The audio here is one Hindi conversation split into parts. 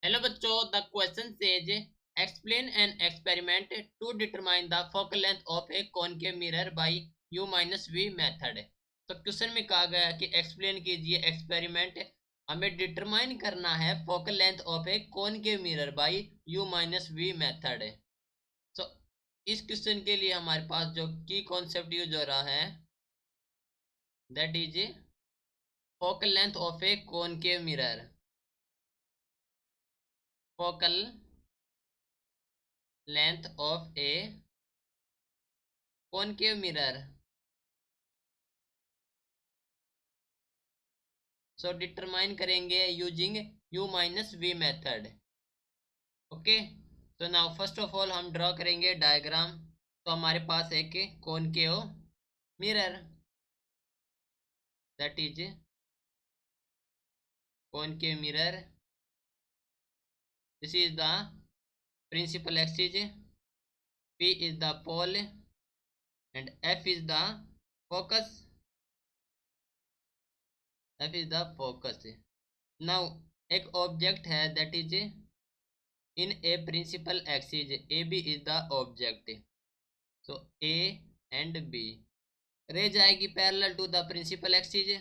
हेलो बच्चों, the question says explain an experiment to determine the focal length of a concave mirror by u minus we method. तो क्वेश्चन में कहा गया कि एक्सप्लेन कीजिए एक्सपेरिमेंट, हमें डिटरमाइन करना है focal length of a concave mirror by u minus we method. तो इस क्वेश्चन के लिए हमारे पास जो की कॉन्सेप्ट यूज हो रहा है that is focal length of a concave mirror. Focal length of a concave mirror. So determine करेंगे using u minus we method. Okay, तो नाउ फर्स्ट ऑफ ऑल हम ड्रॉ करेंगे डायग्राम। तो हमारे पास एक concave mirror that is concave mirror. This is the principal axis, p is the pole and f is the focus. f is the focus. now एक ऑब्जेक्ट है that is in a principal axis, A B is the object. So A and B ray जाएगी parallel to the principal axis.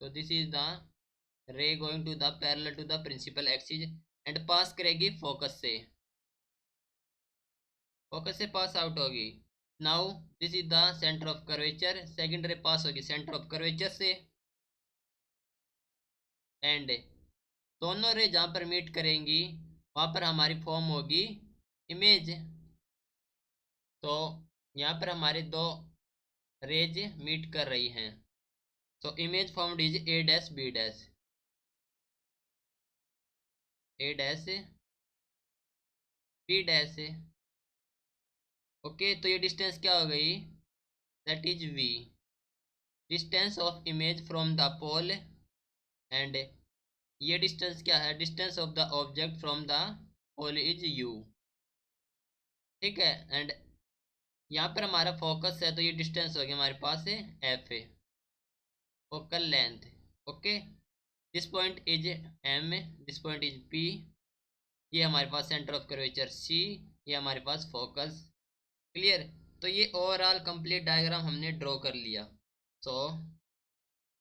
तो this is the ray going to the parallel to the principal axis and pass करेगी फोकस से, फोकस से पास आउट होगी। Now this is the centre of curvature, second ray pass होगी सेंटर ऑफ कर्वेचर से एंड दोनों रे जहाँ पर मीट करेंगी वहाँ पर हमारी फॉर्म होगी इमेज। तो यहाँ पर हमारे दो रेज मीट कर रही हैं। So image formed is A dash B dash, A dash B dash. Okay, तो ये डिस्टेंस क्या हो गई that is v, distance of image from the pole. And ये डिस्टेंस क्या है, distance of the object from the pole is u। ठीक है, एंड यहाँ पर हमारा फोकस है तो ये डिस्टेंस हो गया हमारे पास है f, focal length. Okay, this point is m, this point is p। ये हमारे पास सेंटर ऑफ कर्वेचर c, ये हमारे पास फोकस। क्लियर। तो ये ओवरऑल कंप्लीट डायग्राम हमने ड्रॉ कर लिया। तो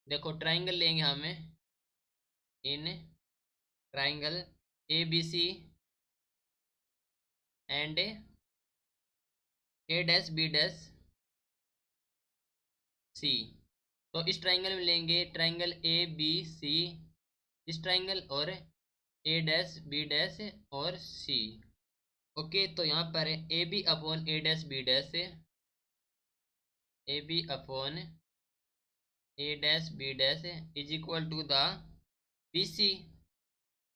देखो ट्राइंगल लेंगे हमें, इन triangle A B C and A dash B dash C. तो इस ट्राइंगल में लेंगे ट्राइंगल ए बी सी, इस ट्राइंगल और ए डैश बी डैश और सी। ओके, तो यहाँ पर A B upon A dash B dash, A B upon A dash B dash is equal to the B C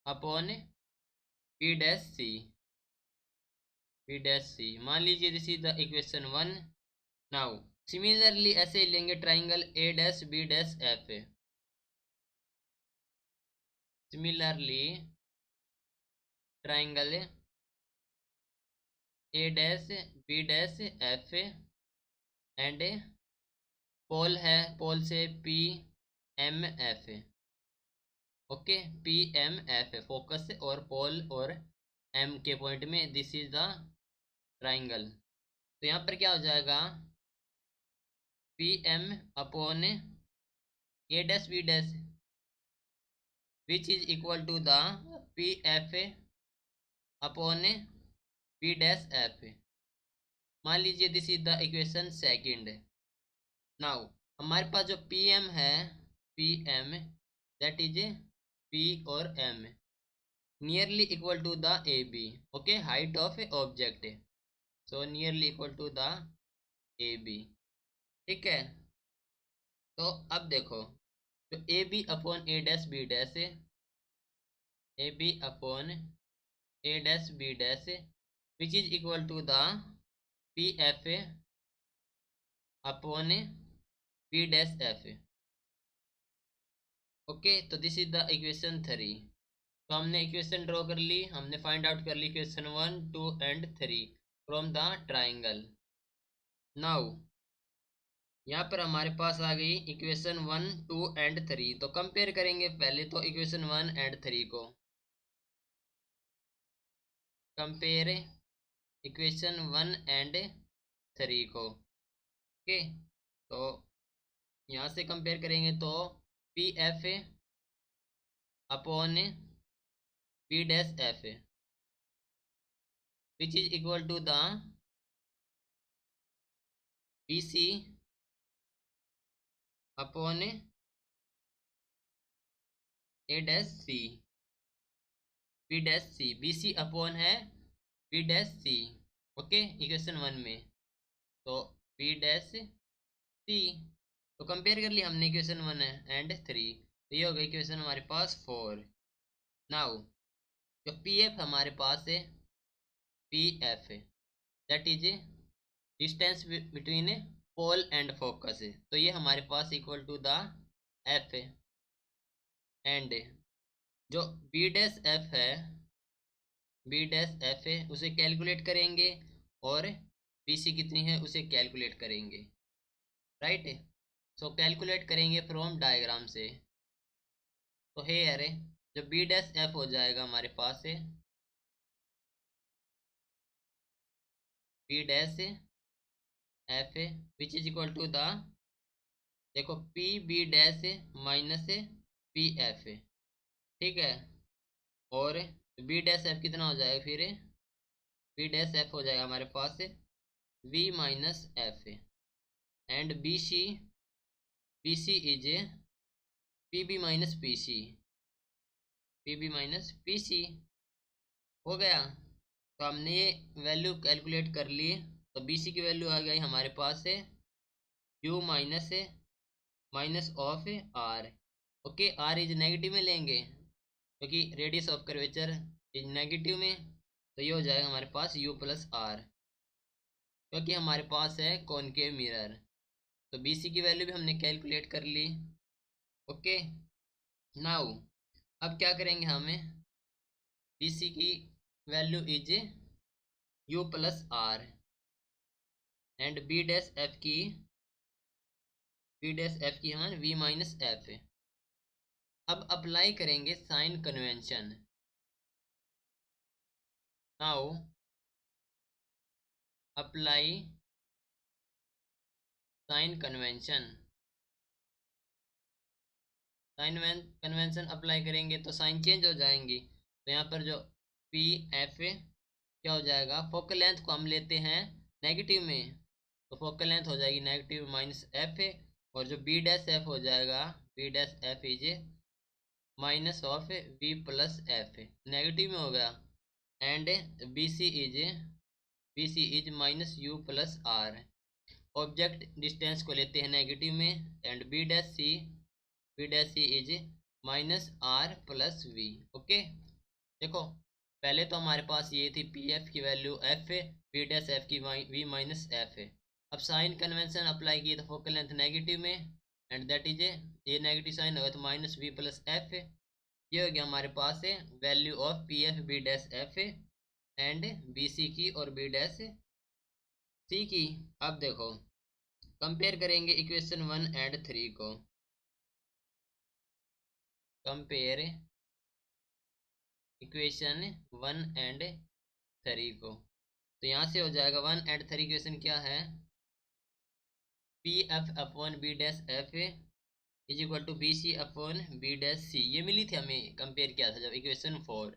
upon B dash C, B dash C. मान लीजिए this is the equation 1। Now similarly ऐसे ही लेंगे triangle A dash B dash F, similarly triangle A dash B dash F and pole है, पोल से P M F. Okay, P M F focus और पोल और एम के पॉइंट में दिस इज द ट्राइंगल। तो यहाँ पर क्या हो जाएगा P M upon A dash B dash which is equal to the P F upon B dash F. मान लीजिए this is the equation second. Now हमारे पास जो पी एम है, P M that is P और M nearly equal to the A B. Okay, height of a object, so nearly equal to the A B. ठीक है, तो अब देखो तो A B upon A dash B dash, A B upon A dash B dash which is equal to the P F upon B dash F. Okay, तो दिस इज द इक्वेशन 3। तो हमने इक्वेशन ड्रॉ कर ली, हमने फाइंड आउट कर ली equation 1 2 and 3 from the triangle. Now यहाँ पर हमारे पास आ गई इक्वेशन 1 2 एंड 3। तो कंपेयर करेंगे पहले तो इक्वेशन 1 एंड 3 को। कंपेयर इक्वेशन 1 एंड 3 को। ओके, तो यहाँ से कंपेयर करेंगे तो P F upon B dash F which is equal to the B C upon A dash C, B dash C, B C upon है B dash C. Okay, equation 1 में तो बी डैश सी, तो कंपेयर कर लिया हमने इक्वेशन 1 एंड 3, तो ये हो गई इक्वेशन हमारे पास 4। नाउ जो पी एफ हमारे पास है, P F that is distance between pole and focus है, तो ये हमारे पास equal to the F and जो बी डैश एफ है, बी डैश एफ है उसे कैलकुलेट करेंगे और बी सी कितनी है उसे कैलकुलेट करेंगे, राइट। सो कैलकुलेट करेंगे फ्रॉम डायग्राम से, तो हे अरे जो बी डैश एफ हो जाएगा हमारे पास है B dash F which is equal to the, देखो P B dash minus P F, ठीक है, और बी डैश एफ कितना हो जाएगा फिर, बी डैश एफ हो जाएगा हमारे पास V minus F and B C is P B minus P C, P B minus P C हो गया। तो हमने ये वैल्यू कैलकुलेट कर ली, तो बी सी की वैल्यू आ गई हमारे पास है u minus of R. Okay, R is negative में लेंगे क्योंकि radius of curvature is negative में, तो ये हो जाएगा हमारे पास यू प्लस आर, क्योंकि हमारे पास है कॉनकेव मिरर। तो बी सी की वैल्यू भी हमने कैलकुलेट कर ली। ओके, नाउ अब क्या करेंगे, हमें बी सी की value is u plus R and B dash F की, बी डैश एफ की हमारे वी माइनस एफ। अब अप्लाई करेंगे sign convention. Now apply sign convention, sign convention apply करेंगे तो साइन चेंज हो जाएंगी, तो यहाँ पर जो पी एफ क्या हो जाएगा, फोकल लेंथ को हम लेते हैं नेगेटिव में, तो फोकल लेंथ हो जाएगी नेगेटिव माइनस एफ, और जो बी डैश एफ हो जाएगा B dash F is minus of v plus F, negative में हो गया, and B C is minus you plus R. Object distance को लेते हैं नेगेटिव में, and B dash C is minus R plus we. Okay, देखो पहले तो हमारे पास ये थी पी एफ की वैल्यू एफ है, बी डैश एफ की वी माइनस एफ है। अब साइन कन्वेंशन अप्लाई किए तो फोकल लेंथ नेगेटिव में, एंड दैट इज ये नेगेटिव साइन होगा तो माइनस वी प्लस एफ, ये हो गया हमारे पास है value of P F B dash F and B C की और बी डैश सी की। अब देखो कंपेयर करेंगे इक्वेशन 1 एंड 3 को, कंपेयर इक्वेशन 1 एंड 3 को, तो यहाँ से हो जाएगा 1 एंड 3 इक्वेशन क्या है, P F upon B dash F is equal to B C upon B dash C, ये मिली थी हमें, कंपेयर किया था जब इक्वेशन 4,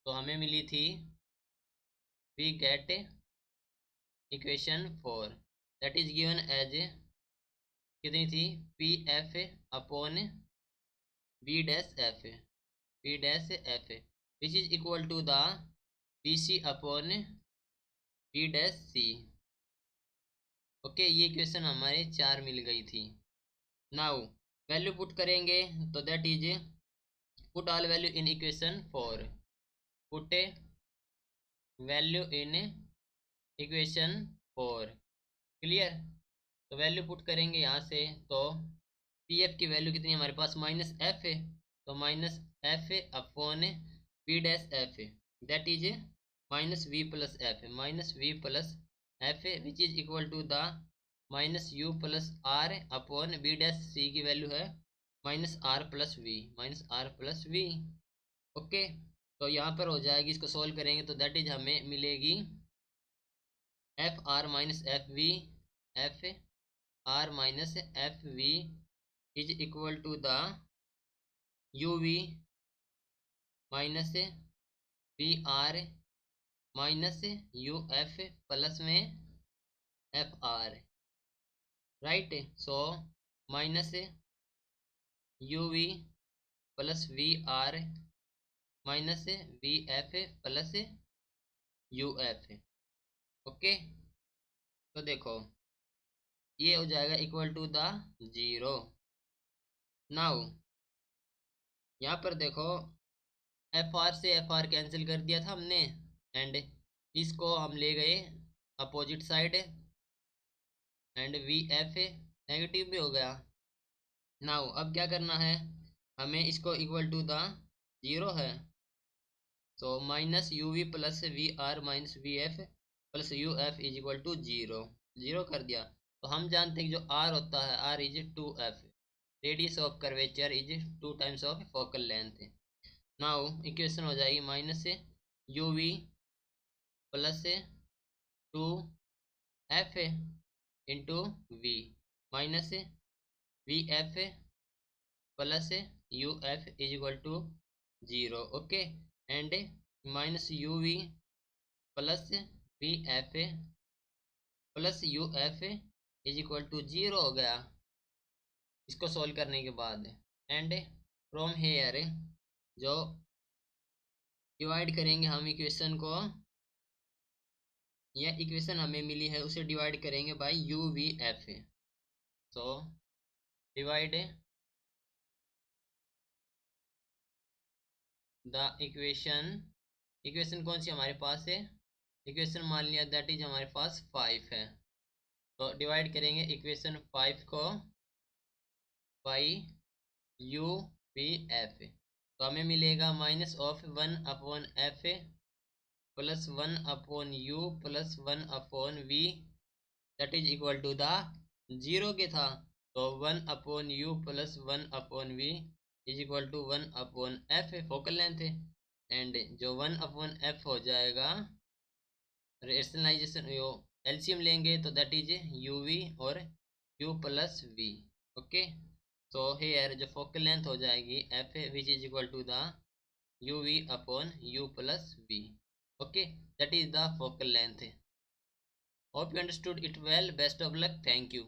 तो हमें मिली थी we get equation 4 that is given as कितनी थी, P F upon B dash F, B dash F which is equal to the B C upon B dash C. Okay, ये इक्वेशन हमारे 4 मिल गई थी। नाउ वैल्यू पुट करेंगे तो that is put all value in equation 4, put value in equation 4, clear. तो वैल्यू पुट करेंगे यहाँ से, तो पी एफ की वैल्यू कितनी है हमारे पास माइनस एफ है, तो minus F upon B dash F that is minus V plus F, minus V plus F which is equal to the minus you plus R upon B dash C की वैल्यू है minus R plus V, minus R plus we. Okay, तो यहाँ पर हो जाएगी, इसको सोल्व करेंगे तो दैट इज हमें मिलेगी F R minus F V, F R minus F V is equal to the U V minus V R minus U F plus में F R, right. So minus U V plus V R minus V F plus U F. Okay, तो देखो ये हो जाएगा equal to the zero. Now यहाँ पर देखो एफ आर से एफ आर कैंसिल कर दिया था हमने, एंड इसको हम ले गए opposite side, and V F negative भी हो गया। नाउ अब क्या करना है, हमें इसको इक्वल टू द जीरो है, तो minus U V plus V R minus V F plus U F is equal to zero, zero कर दिया। तो हम जानते हैं कि जो आर होता है, R is two F, radius of curvature is two times of focal length. Now equation हो जाएगी minus U V plus two F into V minus V F plus U F is equal to zero. Okay, and minus U V plus V F plus U F is equal to zero हो गया इसको सॉल्व करने के बाद। एंड फ्रॉम हेयर जो डिवाइड करेंगे हम इक्वेशन को, यह इक्वेशन हमें मिली है उसे डिवाइड करेंगे by U V F. So divide the equation, equation कौन सी हमारे पास है, इक्वेशन मान लिया दैट इज हमारे पास 5 है। तो डिवाइड करेंगे इक्वेशन 5 को बाई यू वी एफ, तो हमें मिलेगा minus of 1 upon F plus 1 upon U plus 1 upon V that is equal to the zero के था, तो 1 upon U plus 1 upon V is equal to 1 upon F focal length है, एंड जो 1 अपॉन एफ हो जाएगा रेशनलाइजेशन एलसीएम लेंगे तो दैट इज यू वी और यू प्लस वी। ओके, तो हेयर जो फोकल लेंथ हो जाएगी F which is equal to the U V upon U plus we. Okay, that is the focal length. Hope you understood it well, best of luck, thank you.